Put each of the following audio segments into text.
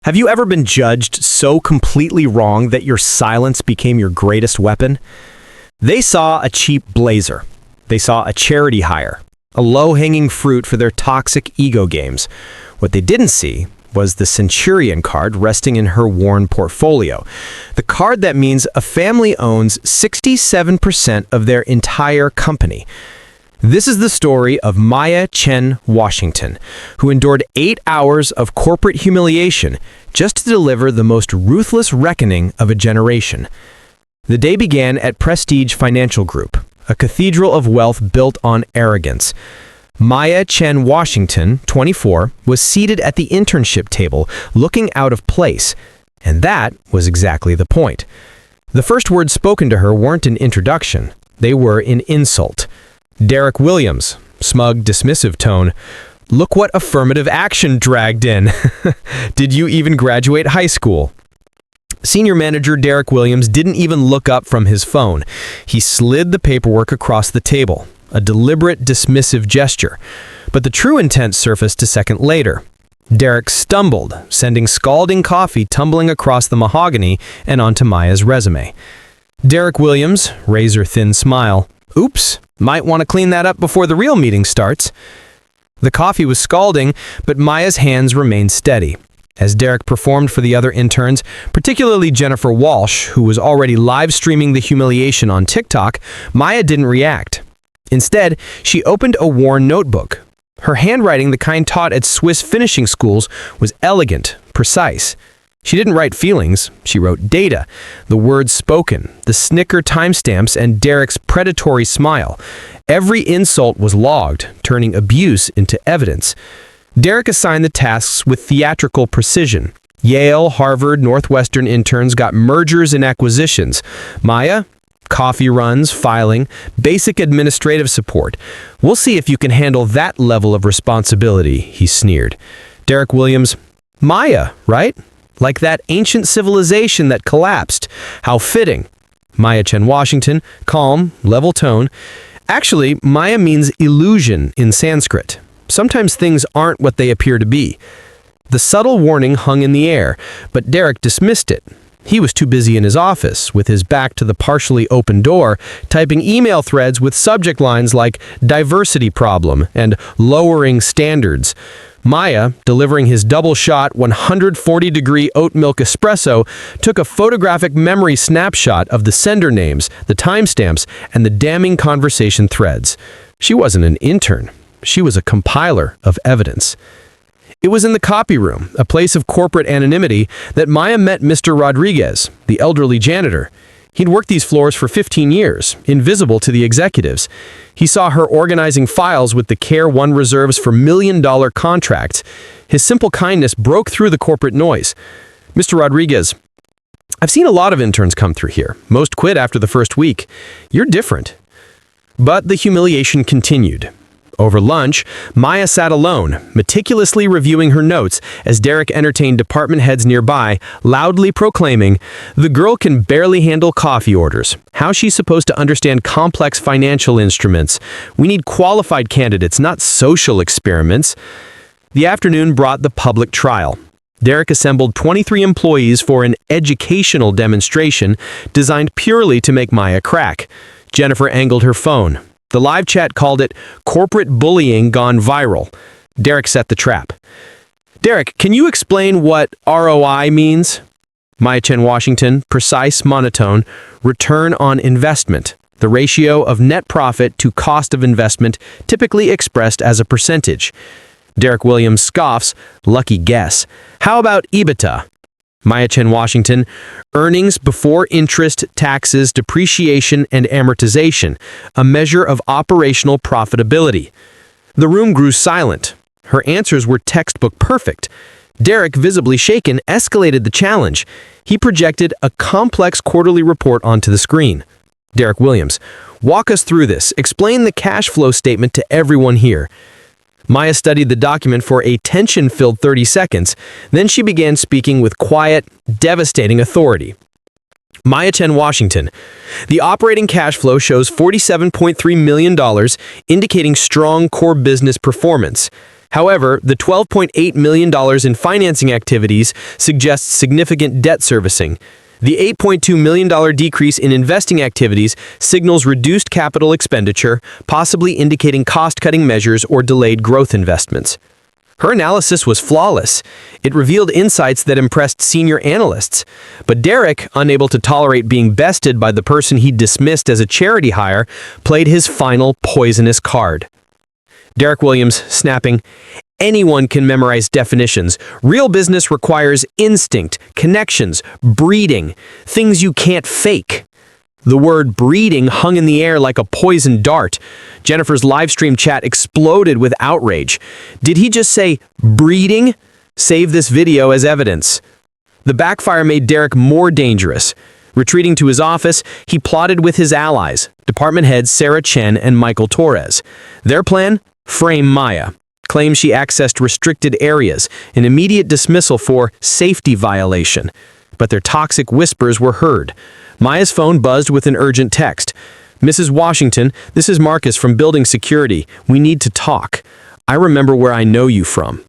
Have you ever been judged so completely wrong that your silence became your greatest weapon? They saw a cheap blazer. They saw a charity hire, a low-hanging fruit for their toxic ego games. What they didn't see was the Centurion card resting in her worn portfolio. The card that means a family owns 67% of their entire company. This is the story of Maya Chen Washington, who endured 8 hours of corporate humiliation just to deliver the most ruthless reckoning of a generation. The day began at Prestige Financial Group, a cathedral of wealth built on arrogance. Maya Chen Washington, 24, was seated at the internship table, looking out of place. And that was exactly the point. The first words spoken to her weren't an introduction. They were an insult. Derek Williams, smug, dismissive tone. Look what affirmative action dragged in. Did you even graduate high school? Senior manager Derek Williams didn't even look up from his phone. He slid the paperwork across the table, a deliberate, dismissive gesture. But the true intent surfaced a second later. Derek stumbled, sending scalding coffee tumbling across the mahogany and onto Maya's resume. Derek Williams, razor-thin smile. Oops, might want to clean that up before the real meeting starts. The coffee was scalding, but Maya's hands remained steady. As Derek performed for the other interns, particularly Jennifer Walsh, who was already live streaming the humiliation on TikTok, Maya didn't react. Instead, she opened a worn notebook. Her handwriting, the kind taught at Swiss finishing schools, was elegant, precise. She didn't write feelings, she wrote data, the words spoken, the snicker timestamps, and Derek's predatory smile. Every insult was logged, turning abuse into evidence. Derek assigned the tasks with theatrical precision. Yale, Harvard, Northwestern interns got mergers and acquisitions. Maya, coffee runs, filing, basic administrative support. We'll see if you can handle that level of responsibility, he sneered. Derek Williams, Maya, right? Like that ancient civilization that collapsed. How fitting. Maya Chen Washington, calm, level tone. Actually, Maya means illusion in Sanskrit. Sometimes things aren't what they appear to be. The subtle warning hung in the air, but Derek dismissed it. He was too busy in his office, with his back to the partially open door, typing email threads with subject lines like diversity problem and lowering standards. Maya, delivering his double-shot 140-degree oat milk espresso, took a photographic memory snapshot of the sender names, the timestamps, and the damning conversation threads. She wasn't an intern. She was a compiler of evidence. It was in the copy room, a place of corporate anonymity, that Maya met Mr. Rodriguez, the elderly janitor. He'd worked these floors for 15 years, invisible to the executives. He saw her organizing files with the care one reserves for million-dollar contracts. His simple kindness broke through the corporate noise. Mr. Rodriguez, I've seen a lot of interns come through here. Most quit after the first week. You're different. But the humiliation continued. Over lunch, Maya sat alone, meticulously reviewing her notes as Derek entertained department heads nearby, loudly proclaiming, "The girl can barely handle coffee orders. How's she supposed to understand complex financial instruments? We need qualified candidates, not social experiments." The afternoon brought the public trial. Derek assembled 23 employees for an educational demonstration designed purely to make Maya crack. Jennifer angled her phone. The live chat called it corporate bullying gone viral. Derek set the trap. Derek, can you explain what ROI means? Maya Chen Washington, precise, monotone, return on investment, the ratio of net profit to cost of investment typically expressed as a percentage. Derek Williams scoffs, lucky guess. How about EBITDA? Maya Chen Washington, earnings before interest, taxes, depreciation, and amortization, a measure of operational profitability. The room grew silent. Her answers were textbook perfect. Derek, visibly shaken, escalated the challenge. He projected a complex quarterly report onto the screen. Derek Williams, walk us through this. Explain the cash flow statement to everyone here. Maya studied the document for a tension-filled 30 seconds, then she began speaking with quiet, devastating authority. Maya Chen Washington, the operating cash flow shows $47.3 million, indicating strong core business performance. However, the $12.8 million in financing activities suggests significant debt servicing. The $8.2 million decrease in investing activities signals reduced capital expenditure, possibly indicating cost-cutting measures or delayed growth investments. Her analysis was flawless. It revealed insights that impressed senior analysts. But Derek, unable to tolerate being bested by the person he dismissed as a charity hire, played his final poisonous card. Derek Williams, snapping, "Anyone can memorize definitions. Real business requires instinct, connections, breeding, things you can't fake." The word breeding hung in the air like a poisoned dart. Jennifer's livestream chat exploded with outrage. Did he just say breeding? Save this video as evidence. The backfire made Derek more dangerous. Retreating to his office, he plotted with his allies, department heads Sarah Chen and Michael Torres. Their plan? Frame Maya. Claim she accessed restricted areas, an immediate dismissal for safety violation. But their toxic whispers were heard. Maya's phone buzzed with an urgent text. "Mrs. Washington, this is Marcus from Building Security. We need to talk. I remember where I know you from."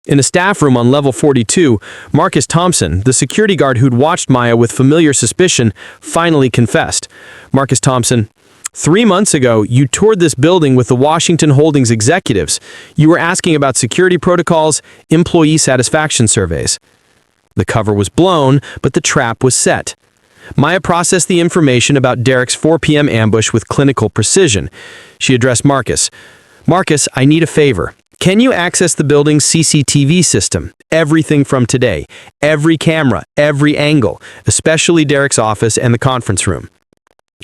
In a staff room on level 42, Marcus Thompson, the security guard who'd watched Maya with familiar suspicion, finally confessed. Marcus Thompson, 3 months ago, you toured this building with the Washington Holdings executives. You were asking about security protocols, employee satisfaction surveys. The cover was blown, but the trap was set. Maya processed the information about Derek's 4 p.m. ambush with clinical precision. She addressed Marcus. "Marcus, I need a favor. Can you access the building's CCTV system? Everything from today. Every camera, every angle, especially Derek's office and the conference room."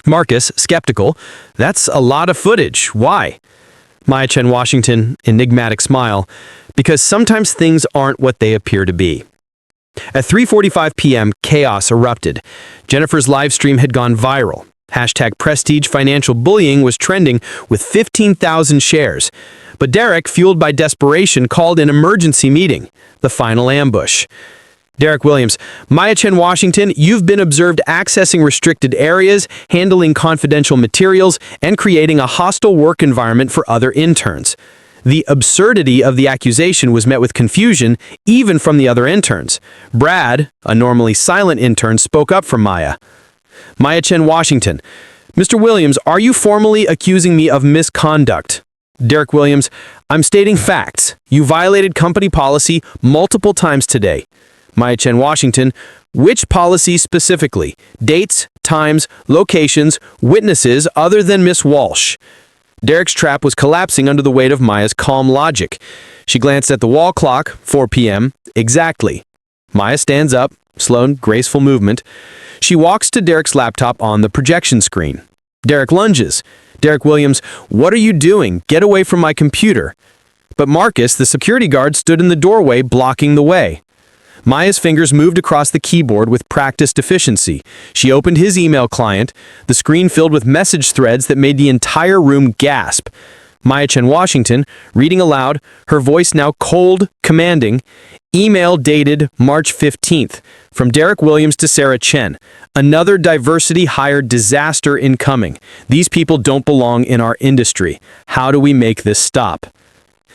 Marcus, skeptical, "That's a lot of footage. Why?" Maya Chen Washington, enigmatic smile, "Because sometimes things aren't what they appear to be." At 3:45 p.m., chaos erupted. Jennifer's live stream had gone viral. #Prestige Financial Bullying was trending with 15,000 shares. But Derek, fueled by desperation, called an emergency meeting, the final ambush. Derek Williams, "Maya Chen Washington, you've been observed accessing restricted areas, handling confidential materials, and creating a hostile work environment for other interns." The absurdity of the accusation was met with confusion, even from the other interns. Brad, a normally silent intern, spoke up for Maya. Maya Chen Washington, "Mr. Williams, are you formally accusing me of misconduct?" Derek Williams, "I'm stating facts. You violated company policy multiple times today." Maya Chen Washington, "Which policy specifically? Dates, times, locations, witnesses other than Miss Walsh?" Derek's trap was collapsing under the weight of Maya's calm logic. She glanced at the wall clock, 4 p.m. Exactly. Maya stands up, slow, graceful movement. She walks to Derek's laptop on the projection screen. Derek lunges. Derek Williams, "What are you doing? Get away from my computer." But Marcus, the security guard, stood in the doorway, blocking the way. Maya's fingers moved across the keyboard with practiced efficiency. She opened his email client, the screen filled with message threads that made the entire room gasp. Maya Chen Washington, reading aloud, her voice now cold, commanding, email dated March 15th, from Derek Williams to Sarah Chen. "Another diversity hire disaster incoming. These people don't belong in our industry. How do we make this stop?"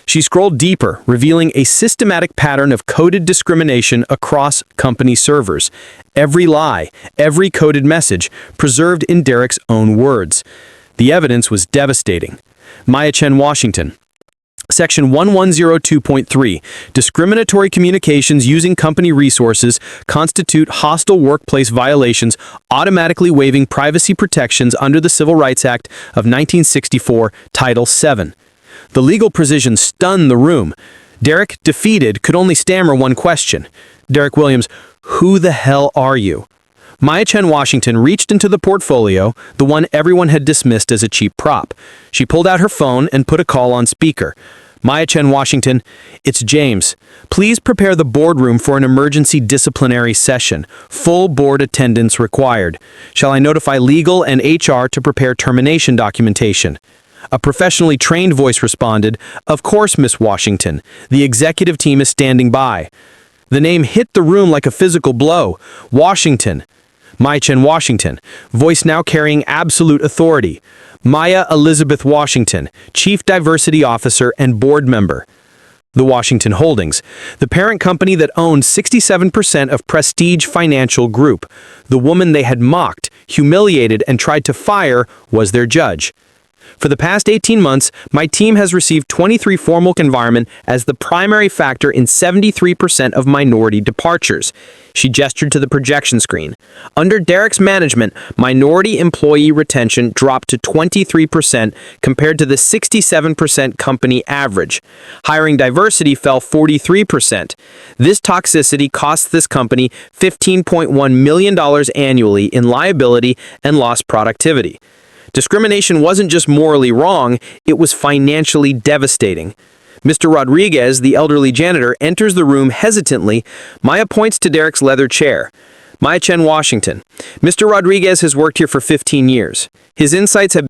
She scrolled deeper, revealing a systematic pattern of coded discrimination across company servers. Every lie, every coded message, preserved in Derek's own words. The evidence was devastating. Maya Chen Washington. Section 1102.3, discriminatory communications using company resources constitute hostile workplace violations, automatically waiving privacy protections under the Civil Rights Act of 1964, Title VII. The legal precision stunned the room. Derek, defeated, could only stammer one question. Derek Williams, "Who the hell are you?" Maya Chen Washington reached into the portfolio, the one everyone had dismissed as a cheap prop. She pulled out her phone and put a call on speaker. Maya Chen Washington, "It's James. Please prepare the boardroom for an emergency disciplinary session. Full board attendance required. Shall I notify legal and HR to prepare termination documentation?" A professionally trained voice responded, "Of course, Miss Washington. The executive team is standing by." The name hit the room like a physical blow. Washington. Maya Chen Washington, voice now carrying absolute authority. Maya Elizabeth Washington, Chief Diversity Officer and Board Member. The Washington Holdings, the parent company that owned 67% of Prestige Financial Group. The woman they had mocked, humiliated, and tried to fire was their judge. For the past 18 months, my team has received 23 formal environment as the primary factor in 73% of minority departures. She gestured to the projection screen. Under Derek's management, minority employee retention dropped to 23% compared to the 67% company average. Hiring diversity fell 43%. This toxicity costs this company $15.1 million annually in liability and lost productivity. Discrimination wasn't just morally wrong, it was financially devastating. Mr. Rodriguez, the elderly janitor, enters the room hesitantly. Maya points to Derek's leather chair. Maya Chen, Washington. Mr. Rodriguez has worked here for 15 years. His insights have